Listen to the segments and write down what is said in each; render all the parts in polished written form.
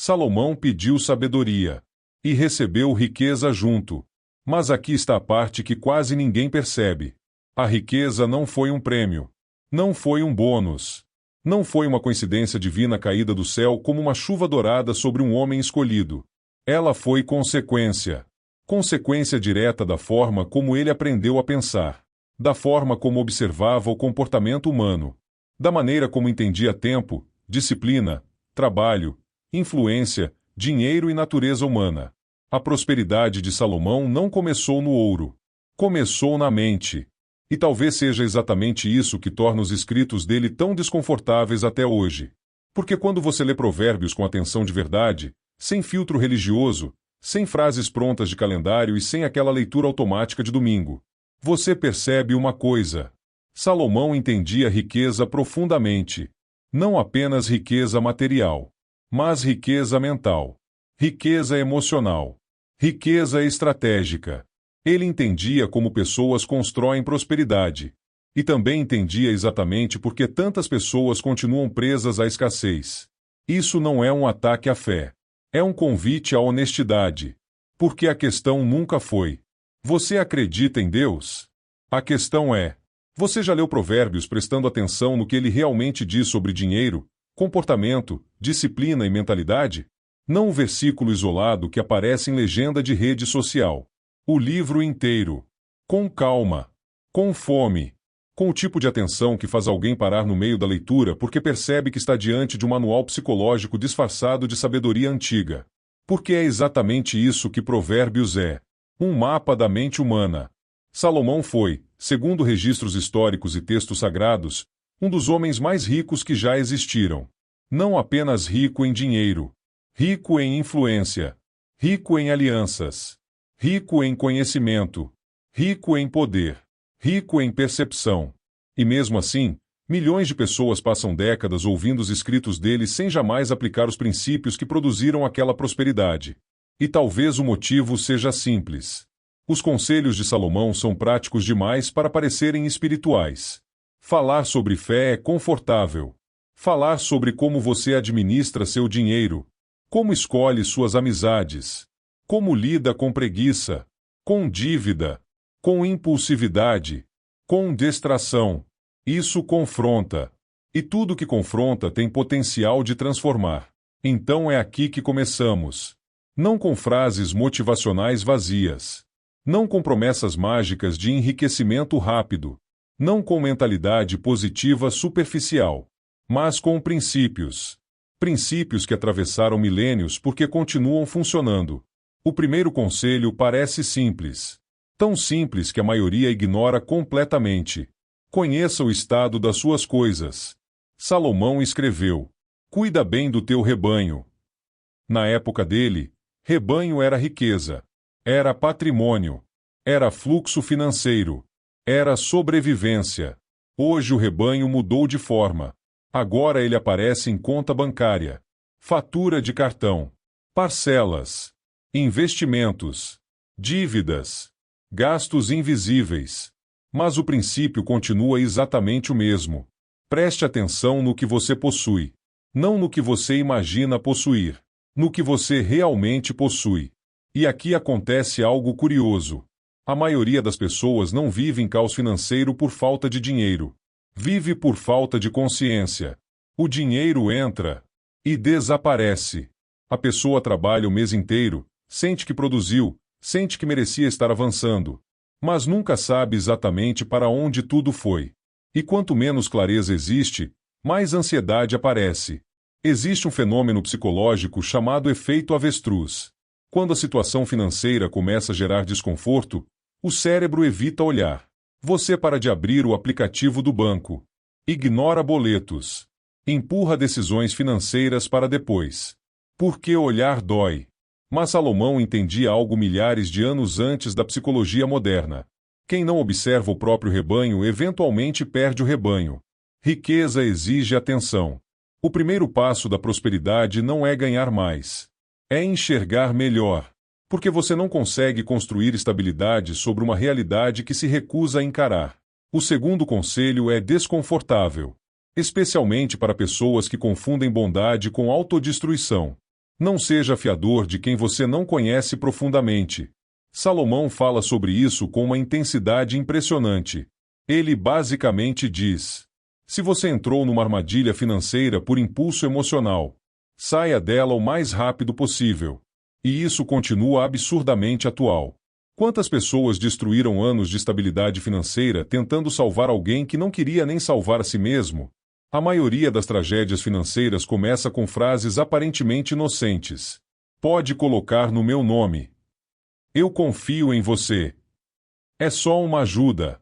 Salomão pediu sabedoria. E recebeu riqueza junto. Mas aqui está a parte que quase ninguém percebe. A riqueza não foi um prêmio. Não foi um bônus. Não foi uma coincidência divina caída do céu como uma chuva dourada sobre um homem escolhido. Ela foi consequência. Consequência direta da forma como ele aprendeu a pensar. Da forma como observava o comportamento humano. Da maneira como entendia tempo, disciplina, trabalho, influência, dinheiro e natureza humana. A prosperidade de Salomão não começou no ouro. Começou na mente. E talvez seja exatamente isso que torna os escritos dele tão desconfortáveis até hoje. Porque quando você lê Provérbios com atenção de verdade, sem filtro religioso, sem frases prontas de calendário e sem aquela leitura automática de domingo, você percebe uma coisa. Salomão entendia riqueza profundamente. Não apenas riqueza material, mas riqueza mental, riqueza emocional, riqueza estratégica. Ele entendia como pessoas constroem prosperidade. E também entendia exatamente por que tantas pessoas continuam presas à escassez. Isso não é um ataque à fé. É um convite à honestidade. Porque a questão nunca foi: você acredita em Deus? A questão é: você já leu Provérbios prestando atenção no que ele realmente diz sobre dinheiro, comportamento, disciplina e mentalidade? Não um versículo isolado que aparece em legenda de rede social. O livro inteiro. Com calma. Com fome. Com o tipo de atenção que faz alguém parar no meio da leitura porque percebe que está diante de um manual psicológico disfarçado de sabedoria antiga. Porque é exatamente isso que Provérbios é. Um mapa da mente humana. Salomão foi, segundo registros históricos e textos sagrados, um dos homens mais ricos que já existiram. Não apenas rico em dinheiro. Rico em influência. Rico em alianças. Rico em conhecimento. Rico em poder. Rico em percepção. E mesmo assim, milhões de pessoas passam décadas ouvindo os escritos dele sem jamais aplicar os princípios que produziram aquela prosperidade. E talvez o motivo seja simples. Os conselhos de Salomão são práticos demais para parecerem espirituais. Falar sobre fé é confortável. Falar sobre como você administra seu dinheiro, como escolhe suas amizades, como lida com preguiça, com dívida, com impulsividade, com distração. Isso confronta. E tudo que confronta tem potencial de transformar. Então é aqui que começamos. Não com frases motivacionais vazias. Não com promessas mágicas de enriquecimento rápido. Não com mentalidade positiva superficial. Mas com princípios. Princípios que atravessaram milênios porque continuam funcionando. O primeiro conselho parece simples. Tão simples que a maioria ignora completamente. Conheça o estado das suas coisas. Salomão escreveu: cuida bem do teu rebanho. Na época dele, rebanho era riqueza. Era patrimônio. Era fluxo financeiro. Era sobrevivência. Hoje o rebanho mudou de forma. Agora ele aparece em conta bancária, fatura de cartão, parcelas, investimentos, dívidas, gastos invisíveis. Mas o princípio continua exatamente o mesmo. Preste atenção no que você possui, não no que você imagina possuir, no que você realmente possui. E aqui acontece algo curioso. A maioria das pessoas não vive em caos financeiro por falta de dinheiro. Vive por falta de consciência. O dinheiro entra e desaparece. A pessoa trabalha o mês inteiro, sente que produziu, sente que merecia estar avançando, mas nunca sabe exatamente para onde tudo foi. E quanto menos clareza existe, mais ansiedade aparece. Existe um fenômeno psicológico chamado efeito avestruz. Quando a situação financeira começa a gerar desconforto, o cérebro evita olhar. Você para de abrir o aplicativo do banco. Ignora boletos. Empurra decisões financeiras para depois. Porque olhar dói. Mas Salomão entendia algo milhares de anos antes da psicologia moderna. Quem não observa o próprio rebanho eventualmente perde o rebanho. Riqueza exige atenção. O primeiro passo da prosperidade não é ganhar mais. É enxergar melhor. Porque você não consegue construir estabilidade sobre uma realidade que se recusa a encarar. O segundo conselho é desconfortável. Especialmente para pessoas que confundem bondade com autodestruição. Não seja fiador de quem você não conhece profundamente. Salomão fala sobre isso com uma intensidade impressionante. Ele basicamente diz: se você entrou numa armadilha financeira por impulso emocional, saia dela o mais rápido possível. E isso continua absurdamente atual. Quantas pessoas destruíram anos de estabilidade financeira tentando salvar alguém que não queria nem salvar a si mesmo? A maioria das tragédias financeiras começa com frases aparentemente inocentes. Pode colocar no meu nome. Eu confio em você. É só uma ajuda.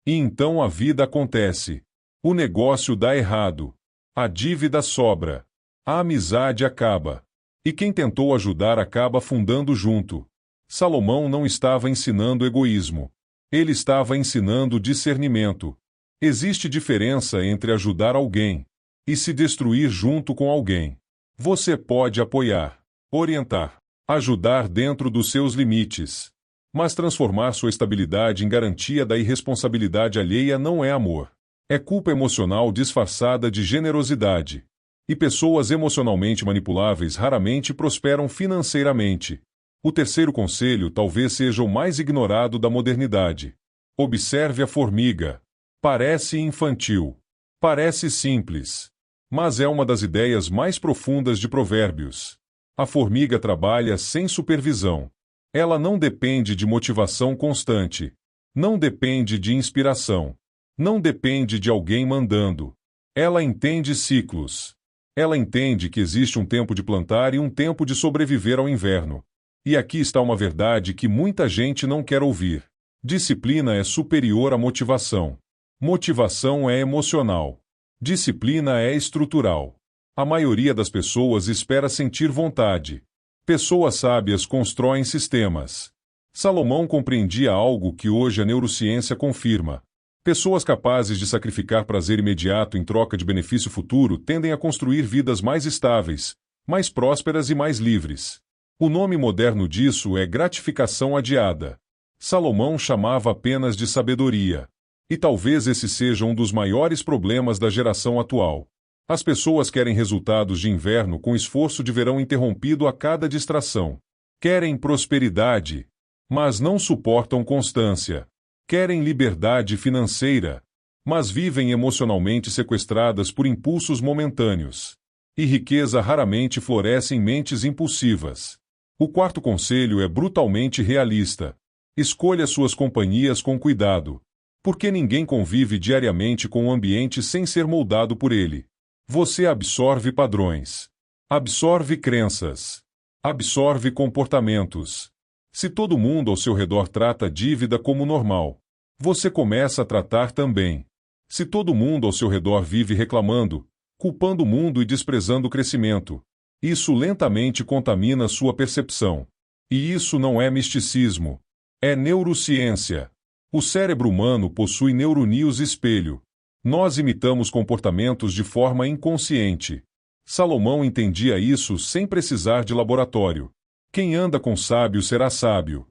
E então a vida acontece. O negócio dá errado. A dívida sobra. A amizade acaba. E quem tentou ajudar acaba afundando junto. Salomão não estava ensinando egoísmo. Ele estava ensinando discernimento. Existe diferença entre ajudar alguém e se destruir junto com alguém. Você pode apoiar, orientar, ajudar dentro dos seus limites. Mas transformar sua estabilidade em garantia da irresponsabilidade alheia não é amor. É culpa emocional disfarçada de generosidade. E pessoas emocionalmente manipuláveis raramente prosperam financeiramente. O terceiro conselho talvez seja o mais ignorado da modernidade. Observe a formiga. Parece infantil. Parece simples. Mas é uma das ideias mais profundas de Provérbios. A formiga trabalha sem supervisão. Ela não depende de motivação constante. Não depende de inspiração. Não depende de alguém mandando. Ela entende ciclos. Ela entende que existe um tempo de plantar e um tempo de sobreviver ao inverno. E aqui está uma verdade que muita gente não quer ouvir. Disciplina é superior à motivação. Motivação é emocional. Disciplina é estrutural. A maioria das pessoas espera sentir vontade. Pessoas sábias constroem sistemas. Salomão compreendia algo que hoje a neurociência confirma. Pessoas capazes de sacrificar prazer imediato em troca de benefício futuro tendem a construir vidas mais estáveis, mais prósperas e mais livres. O nome moderno disso é gratificação adiada. Salomão chamava apenas de sabedoria. E talvez esse seja um dos maiores problemas da geração atual. As pessoas querem resultados de inverno com esforço de verão interrompido a cada distração. Querem prosperidade, mas não suportam constância. Querem liberdade financeira, mas vivem emocionalmente sequestradas por impulsos momentâneos. E riqueza raramente floresce em mentes impulsivas. O quarto conselho é brutalmente realista. Escolha suas companhias com cuidado. Porque ninguém convive diariamente com o ambiente sem ser moldado por ele. Você absorve padrões. Absorve crenças. Absorve comportamentos. Se todo mundo ao seu redor trata a dívida como normal, você começa a tratar também. Se todo mundo ao seu redor vive reclamando, culpando o mundo e desprezando o crescimento, isso lentamente contamina sua percepção. E isso não é misticismo. É neurociência. O cérebro humano possui neurônios espelho. Nós imitamos comportamentos de forma inconsciente. Salomão entendia isso sem precisar de laboratório. Quem anda com sábio será sábio.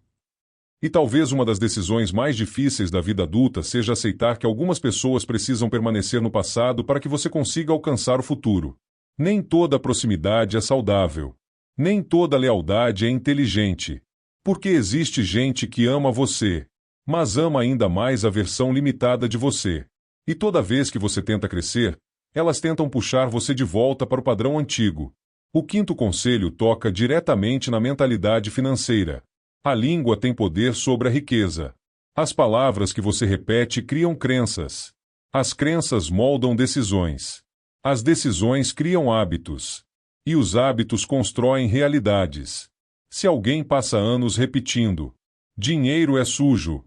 E talvez uma das decisões mais difíceis da vida adulta seja aceitar que algumas pessoas precisam permanecer no passado para que você consiga alcançar o futuro. Nem toda proximidade é saudável. Nem toda lealdade é inteligente. Porque existe gente que ama você, mas ama ainda mais a versão limitada de você. E toda vez que você tenta crescer, elas tentam puxar você de volta para o padrão antigo. O quinto conselho toca diretamente na mentalidade financeira. A língua tem poder sobre a riqueza. As palavras que você repete criam crenças. As crenças moldam decisões. As decisões criam hábitos. E os hábitos constroem realidades. Se alguém passa anos repetindo: dinheiro é sujo,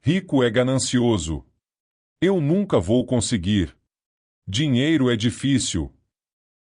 rico é ganancioso, eu nunca vou conseguir, dinheiro é difícil,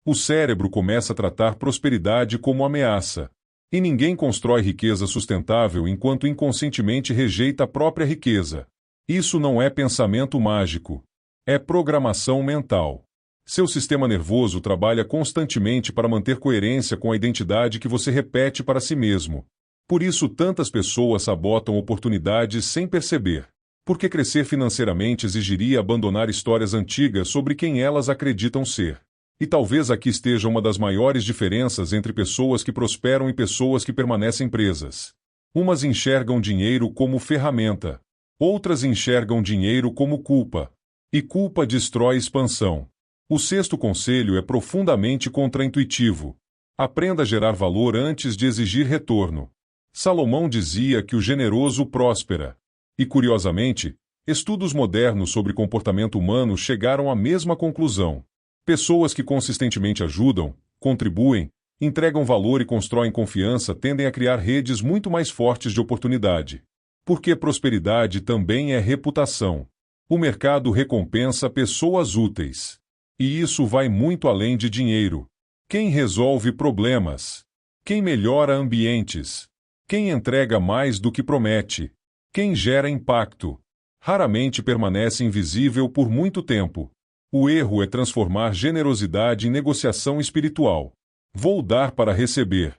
o cérebro começa a tratar prosperidade como ameaça. E ninguém constrói riqueza sustentável enquanto inconscientemente rejeita a própria riqueza. Isso não é pensamento mágico. É programação mental. Seu sistema nervoso trabalha constantemente para manter coerência com a identidade que você repete para si mesmo. Por isso tantas pessoas sabotam oportunidades sem perceber. Porque crescer financeiramente exigiria abandonar histórias antigas sobre quem elas acreditam ser. E talvez aqui esteja uma das maiores diferenças entre pessoas que prosperam e pessoas que permanecem presas. Umas enxergam dinheiro como ferramenta. Outras enxergam dinheiro como culpa. E culpa destrói expansão. O sexto conselho é profundamente contraintuitivo. Aprenda a gerar valor antes de exigir retorno. Salomão dizia que o generoso próspera. E, curiosamente, estudos modernos sobre comportamento humano chegaram à mesma conclusão. Pessoas que consistentemente ajudam, contribuem, entregam valor e constroem confiança tendem a criar redes muito mais fortes de oportunidade. Porque prosperidade também é reputação. O mercado recompensa pessoas úteis. E isso vai muito além de dinheiro. Quem resolve problemas? Quem melhora ambientes? Quem entrega mais do que promete? Quem gera impacto? Raramente permanece invisível por muito tempo. O erro é transformar generosidade em negociação espiritual. Vou dar para receber.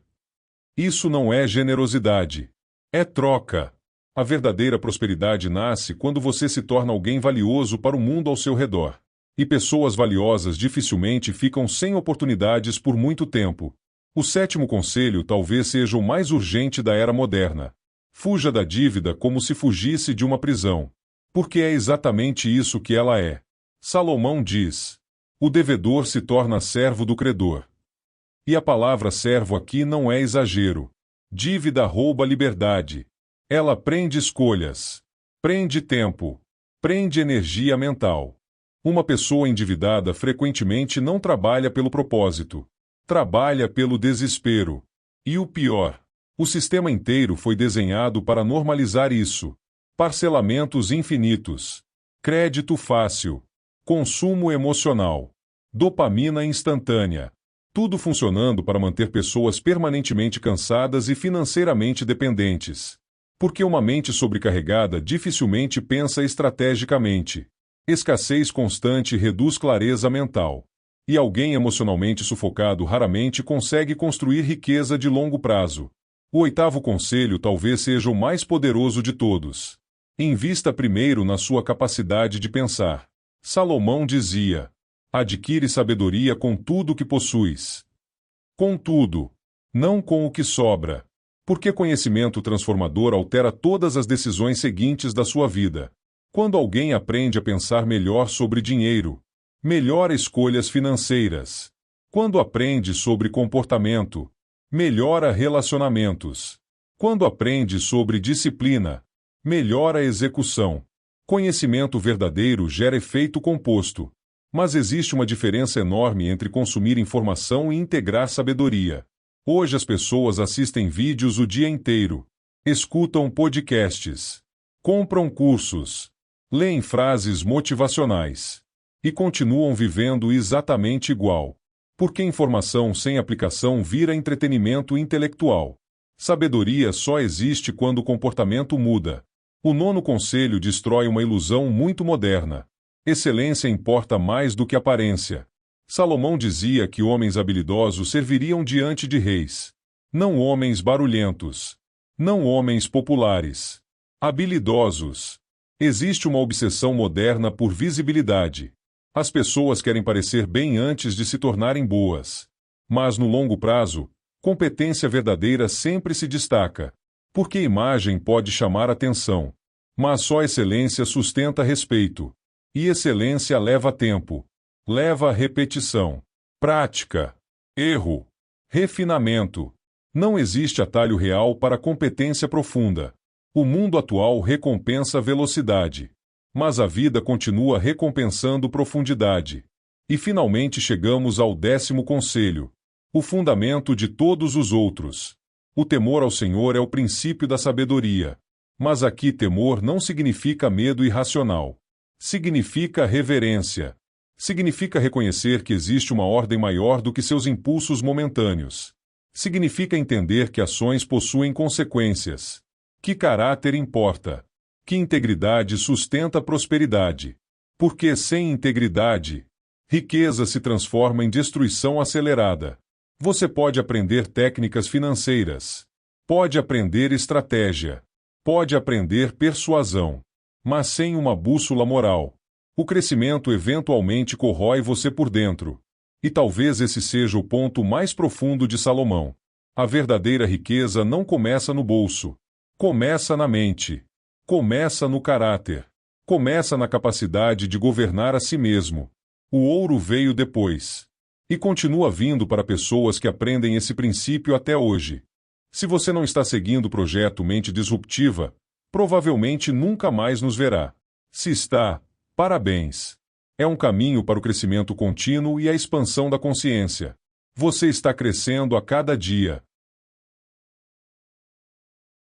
Isso não é generosidade. É troca. A verdadeira prosperidade nasce quando você se torna alguém valioso para o mundo ao seu redor. E pessoas valiosas dificilmente ficam sem oportunidades por muito tempo. O sétimo conselho talvez seja o mais urgente da era moderna. Fuja da dívida como se fugisse de uma prisão. Porque é exatamente isso que ela é. Salomão diz: o devedor se torna servo do credor. E a palavra servo aqui não é exagero. Dívida rouba liberdade. Ela prende escolhas. Prende tempo. Prende energia mental. Uma pessoa endividada frequentemente não trabalha pelo propósito. Trabalha pelo desespero. E o pior, o sistema inteiro foi desenhado para normalizar isso. Parcelamentos infinitos. Crédito fácil. Consumo emocional. Dopamina instantânea. Tudo funcionando para manter pessoas permanentemente cansadas e financeiramente dependentes. Porque uma mente sobrecarregada dificilmente pensa estrategicamente. Escassez constante reduz clareza mental. E alguém emocionalmente sufocado raramente consegue construir riqueza de longo prazo. O oitavo conselho talvez seja o mais poderoso de todos. Invista primeiro na sua capacidade de pensar. Salomão dizia: adquire sabedoria com tudo o que possuis. Contudo, não com o que sobra. Porque conhecimento transformador altera todas as decisões seguintes da sua vida. Quando alguém aprende a pensar melhor sobre dinheiro, melhora escolhas financeiras. Quando aprende sobre comportamento, melhora relacionamentos. Quando aprende sobre disciplina, melhora a execução. Conhecimento verdadeiro gera efeito composto. Mas existe uma diferença enorme entre consumir informação e integrar sabedoria. Hoje as pessoas assistem vídeos o dia inteiro, escutam podcasts, compram cursos, leem frases motivacionais e continuam vivendo exatamente igual. Porque informação sem aplicação vira entretenimento intelectual. Sabedoria só existe quando o comportamento muda. O nono conselho destrói uma ilusão muito moderna. Excelência importa mais do que aparência. Salomão dizia que homens habilidosos serviriam diante de reis. Não homens barulhentos. Não homens populares. Habilidosos. Existe uma obsessão moderna por visibilidade. As pessoas querem parecer bem antes de se tornarem boas. Mas no longo prazo, competência verdadeira sempre se destaca. Porque imagem pode chamar atenção. Mas só excelência sustenta respeito. E excelência leva tempo. Leva repetição. Prática. Erro. Refinamento. Não existe atalho real para competência profunda. O mundo atual recompensa velocidade. Mas a vida continua recompensando profundidade. E finalmente chegamos ao 10º conselho. O fundamento de todos os outros. O temor ao Senhor é o princípio da sabedoria. Mas aqui temor não significa medo irracional. Significa reverência. Significa reconhecer que existe uma ordem maior do que seus impulsos momentâneos. Significa entender que ações possuem consequências. Que caráter importa. Que integridade sustenta prosperidade. Porque sem integridade, riqueza se transforma em destruição acelerada. Você pode aprender técnicas financeiras. Pode aprender estratégia. Pode aprender persuasão. Mas sem uma bússola moral, o crescimento eventualmente corrói você por dentro. E talvez esse seja o ponto mais profundo de Salomão. A verdadeira riqueza não começa no bolso. Começa na mente. Começa no caráter. Começa na capacidade de governar a si mesmo. O ouro veio depois. E continua vindo para pessoas que aprendem esse princípio até hoje. Se você não está seguindo o projeto Mente Disruptiva, provavelmente nunca mais nos verá. Se está, parabéns. É um caminho para o crescimento contínuo e a expansão da consciência. Você está crescendo a cada dia.